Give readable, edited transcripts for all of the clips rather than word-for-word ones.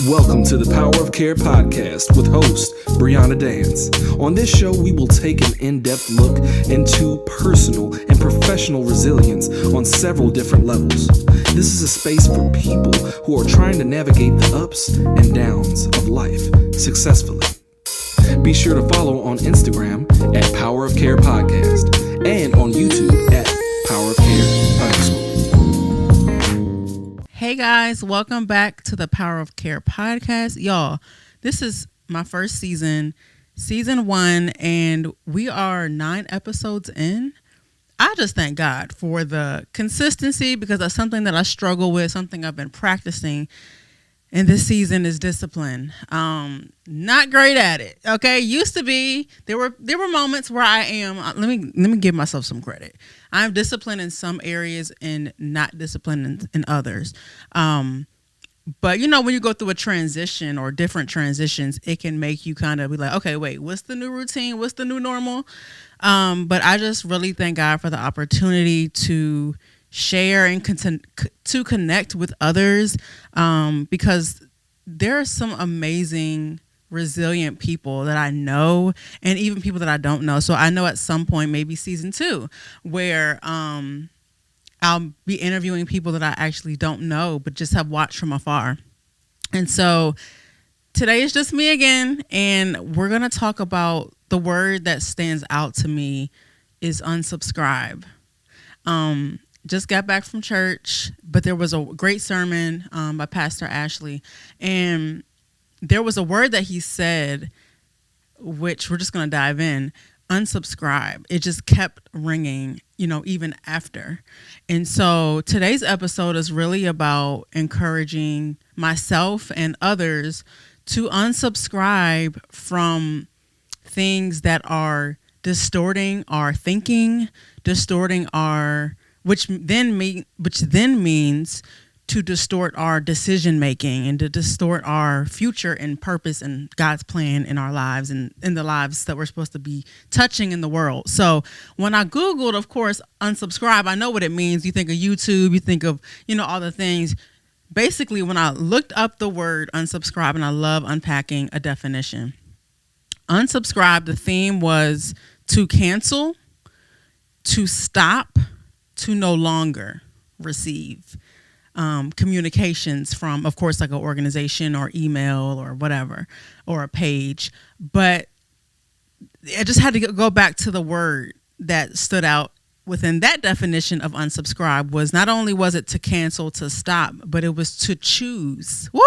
Welcome to the Power of Care podcast with host Brianna Dance. On this show, we will take an in-depth look into personal and professional resilience on several different levels. This is a space for people who are trying to navigate the ups and downs of life successfully. Be sure to follow on Instagram at Power of Care Podcast and on YouTube at Power of Care_. Hey guys, welcome back to the Power of Care podcast. Y'all, this is my first season 1, and we are 9 episodes in. I just thank God for the consistency because that's something that I struggle with, something I've been practicing. And this season is discipline. Not great at it. Okay, used to be. There were moments where I am. Let me give myself some credit. I'm disciplined in some areas and not disciplined in others. But you know, when you go through a transition or different transitions, it can make you kind of be like, okay, wait, what's the new routine? What's the new normal? But I just really thank God for the opportunity to share and to connect with others, because there are some amazing, resilient people that I know, and even people that I don't know. So I know at some point, maybe season 2, where I'll be interviewing people that I actually don't know, but just have watched from afar. And so today is just me again, and we're going to talk about the word that stands out to me is unsubscribe. Just got back from church, but there was a great sermon by Pastor Ashley, and there was a word that he said, which we're just going to dive in, unsubscribe. It just kept ringing, even after. And so today's episode is really about encouraging myself and others to unsubscribe from things that are distorting our thinking, distorting our which then means to distort our decision making and to distort our future and purpose and God's plan in our lives and in the lives that we're supposed to be touching in the world. So when I Googled, of course, unsubscribe, I know what it means. You think of YouTube, you think of, all the things. Basically, when I looked up the word unsubscribe, and I love unpacking a definition, unsubscribe, the theme was to cancel, to stop, to no longer receive communications from, of course, like an organization or email or whatever, or a page. But I just had to go back to the word that stood out within that definition of unsubscribe. Was not only was it to cancel, to stop, but it was to choose. Woo!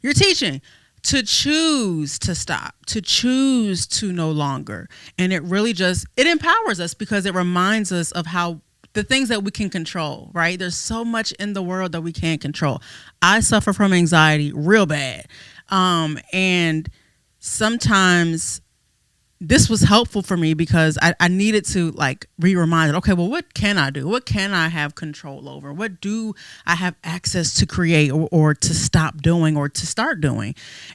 You're teaching. To choose to stop, to choose to no longer. And it really it empowers us because it reminds us of how the things that we can control, right? There's so much in the world that we can't control. I suffer from anxiety real bad. And sometimes this was helpful for me because I needed to be reminded, okay, well, what can I do? What can I have control over? What do I have access to create or to stop doing or to start doing?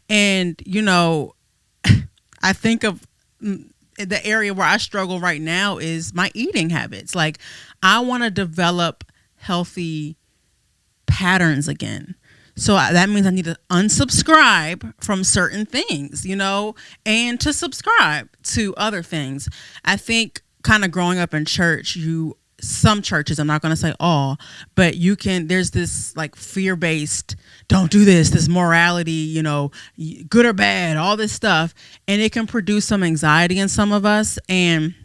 And, I think of the area where I struggle right now is my eating habits. Like, I want to develop healthy patterns again. So that means I need to unsubscribe from certain things, and to subscribe to other things. I think kind of growing up in church, some churches, I'm not going to say all, but there's this fear-based, don't do this morality, good or bad, all this stuff. And it can produce some anxiety in some of us. And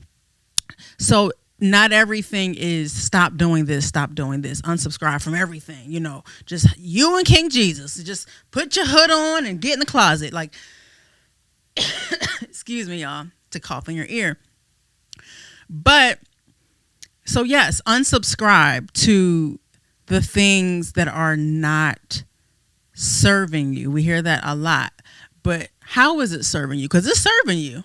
so not everything is stop doing this, unsubscribe from everything, just you and King Jesus, just put your hood on and get in the closet. Excuse me, y'all, to cough in your ear. But so yes, unsubscribe to the things that are not serving you. We hear that a lot, but how is it serving you? Because it's serving you.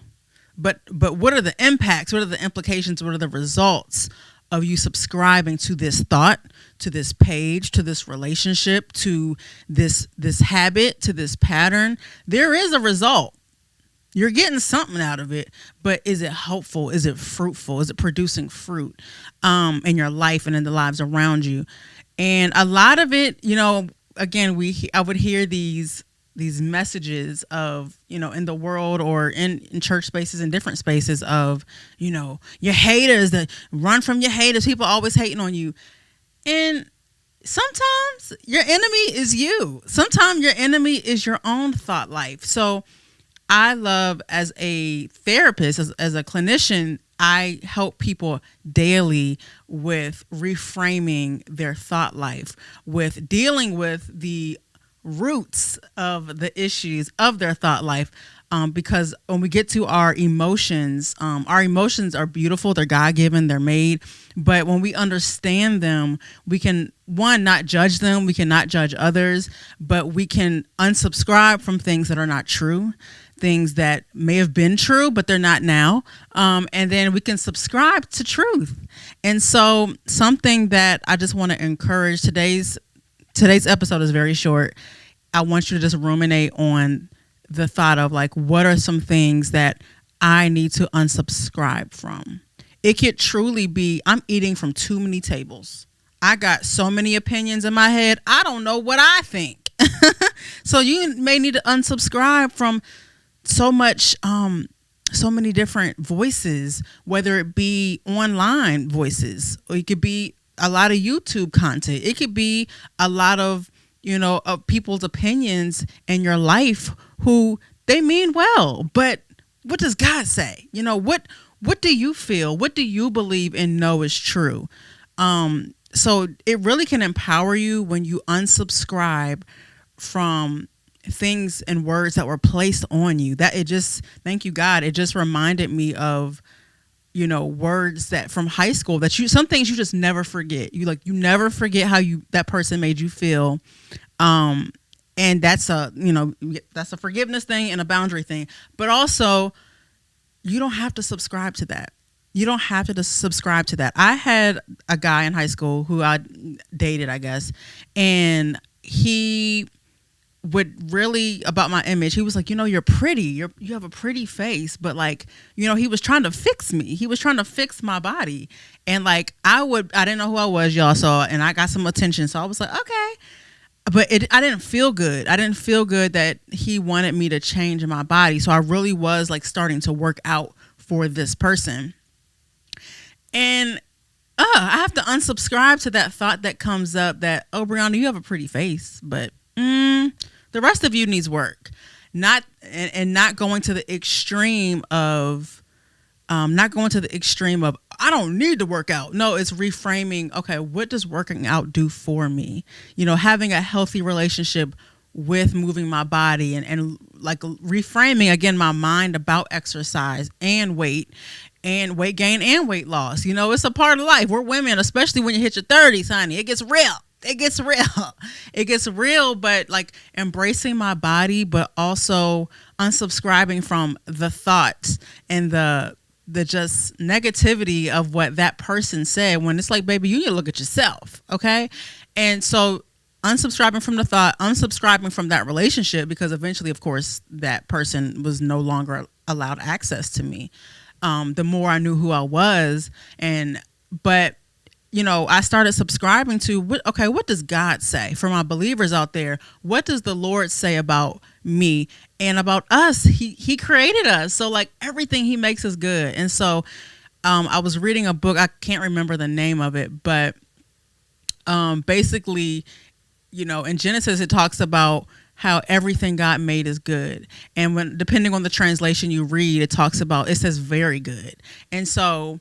But what are the impacts? What are the implications? What are the results of you subscribing to this thought, to this page, to this relationship, to this habit, to this pattern? There is a result. You're getting something out of it, but is it helpful? Is it fruitful? Is it producing fruit in your life and in the lives around you? And a lot of it, again, I would hear these messages of, in the world or in church spaces and different spaces of, your haters, that run from your haters. People always hating on you. And sometimes your enemy is you. Sometimes your enemy is your own thought life. So I love, as a therapist, as a clinician, I help people daily with reframing their thought life, with dealing with the roots of the issues of their thought life. Because when we get to our emotions are beautiful. They're God-given. They're made. But when we understand them, we can, one, not judge them. We cannot judge others, but we can unsubscribe from things that are not true, things that may have been true, but they're not now. And then we can subscribe to truth. And so something that I just want to encourage, today's episode is very short. I want you to just ruminate on the thought of, like, what are some things that I need to unsubscribe from? It could truly be, I'm eating from too many tables. I got so many opinions in my head. I don't know what I think. So you may need to unsubscribe from so many different voices, whether it be online voices, or it could be a lot of YouTube content. It could be a lot of, of people's opinions in your life who they mean well, but what does God say? What do you feel? What do you believe and know is true? So it really can empower you when you unsubscribe from things and words that were placed on you. That it just, thank you, God. It just reminded me of, words that from high school that some things you just never forget. You never forget how that person made you feel. And that's that's a forgiveness thing and a boundary thing, but also you don't have to subscribe to that. You don't have to subscribe to that. I had a guy in high school who I dated, I guess, and he would really, about my image, he was like, you're pretty, you have a pretty face, but he was trying to fix me. He was trying to fix my body. And I didn't know who I was, y'all saw, and I got some attention. So I was like, okay. But I didn't feel good. I didn't feel good that he wanted me to change my body. So I really was starting to work out for this person. And I have to unsubscribe to that thought that comes up that, oh, Brianna, you have a pretty face, but the rest of you needs work. Not going to the extreme of, I don't need to work out. No, it's reframing. Okay, what does working out do for me? Having a healthy relationship with moving my body and reframing again my mind about exercise and weight gain and weight loss. It's a part of life. We're women, especially when you hit your 30s, honey. It gets real. It gets real, but embracing my body, but also unsubscribing from the thoughts and the just negativity of what that person said, when it's baby, you need to look at yourself. Okay. And so unsubscribing from the thought, unsubscribing from that relationship, because eventually, of course, that person was no longer allowed access to me. The more I knew who I was. But I started subscribing to, what does God say? For my believers out there, what does the Lord say about me and about us? He created us. So everything he makes is good. And so I was reading a book. I can't remember the name of it, but basically, in Genesis, it talks about how everything God made is good. And when, depending on the translation you read, it says very good. And so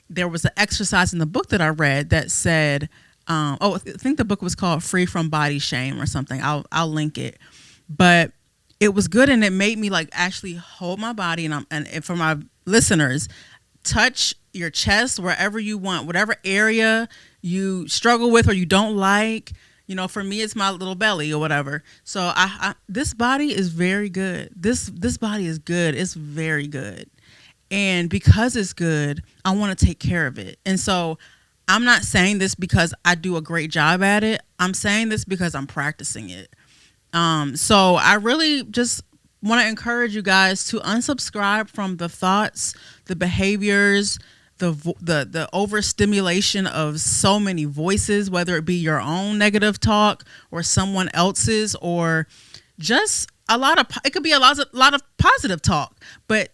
there was an exercise in the book that I read that said, I think the book was called Free from Body Shame or something. I'll link it. But it was good, and it made me actually hold my body, and for my listeners, touch your chest wherever you want, whatever area you struggle with or you don't like. For me, it's my little belly or whatever. So this body is very good. This body is good. It's very good. And because it's good, I want to take care of it. And so I'm not saying this because I do a great job at it. I'm saying this because I'm practicing it. So I really just want to encourage you guys to unsubscribe from the thoughts, the behaviors, the overstimulation of so many voices, whether it be your own negative talk or someone else's, or just it could be a lot of positive talk, but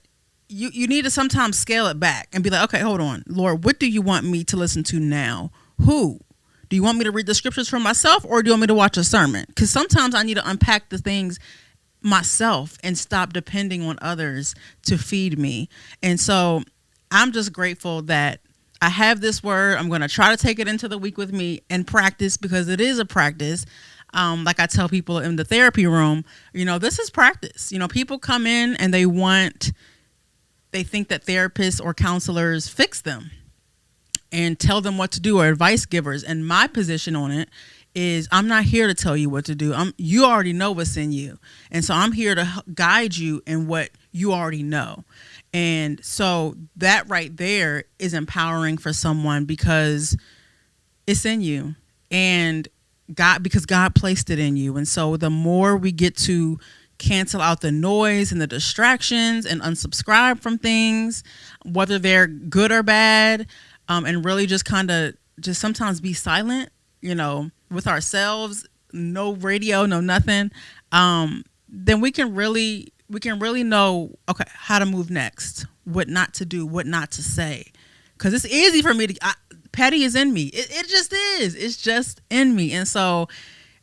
you need to sometimes scale it back and be like, okay, hold on, Lord, what do you want me to listen to now? Who? Do you want me to read the scriptures for myself, or do you want me to watch a sermon? Because sometimes I need to unpack the things myself and stop depending on others to feed me. And so I'm just grateful that I have this word. I'm going to try to take it into the week with me and practice, because it is a practice. Like I tell people in the therapy room, this is practice. People come in and they think that therapists or counselors fix them and tell them what to do, or advice givers. And my position on it is, I'm not here to tell you what to do. You already know what's in you. And so I'm here to guide you in what you already know. And so that right there is empowering for someone, because it's in you, and because God placed it in you. And so the more we get to cancel out the noise and the distractions and unsubscribe from things, whether they're good or bad, and really just sometimes be silent, with ourselves, no radio, no nothing, then we can really know, okay, how to move next, what not to do, what not to say. Because it's easy for me petty is in me. It just is. It's just in me. And so,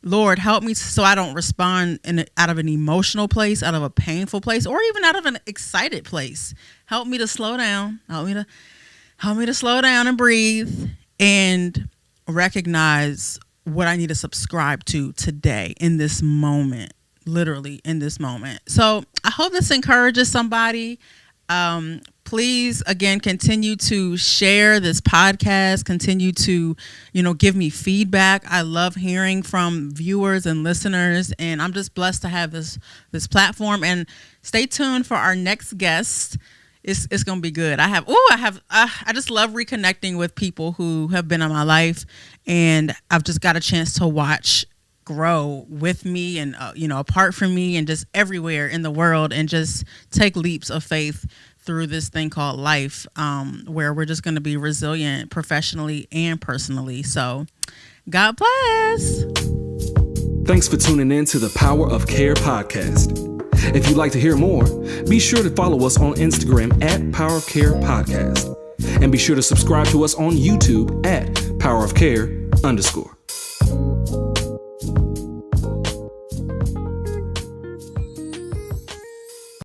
Lord, help me so I don't respond out of an emotional place, out of a painful place, or even out of an excited place. Help me to slow down. Help me to slow down and breathe and recognize what I need to subscribe to today, in this moment, literally in this moment. So I hope this encourages somebody. Please, again, continue to share this podcast, continue to, give me feedback. I love hearing from viewers and listeners, and I'm just blessed to have this platform. And stay tuned for our next guest. It's going to be good. I just love reconnecting with people who have been in my life, and I've just got a chance to watch grow with me and, apart from me, and just everywhere in the world, and just take leaps of faith through this thing called life, where we're just going to be resilient professionally and personally. So God bless. Thanks for tuning in to the Power of Care podcast. If you'd like to hear more, be sure to follow us on Instagram at Power of Care Podcast. And be sure to subscribe to us on YouTube at Power of Care _.